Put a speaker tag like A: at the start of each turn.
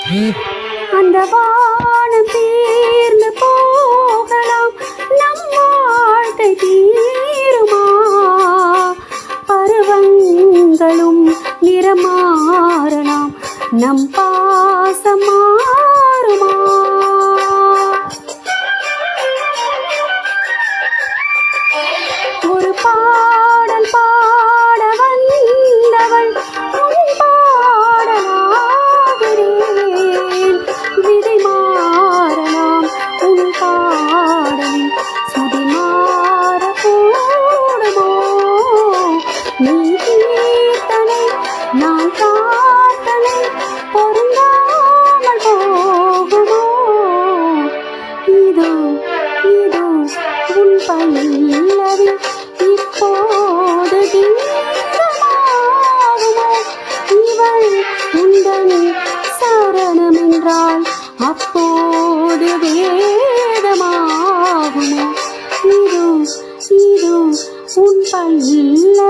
A: அந்த வானம் தீர்ந்து போகலாம், நம் வாழ்க்கை தீருமா? பருவங்களும் நிறமாறலாம், நம் பாசம் மாறுமா? ஒரு பாடல் பாட வந்தவள் உன் பாடலாகிறேன். விதை மாறலாம், உன் பாடலின் சுதி மாறக்கூடுமோ? நீ கீர்த்தனை, நான் பிரார்த்தனை, பொருந்தாமல் போகுமோ? இதோ இதோ உன் பல்லவி இப்போது கீதமாகுமோ? இவள் உந்தன் சரணம் என்றால் அப்போது வேதமாகுமோ? இதோ இதோ உன் பல்லவி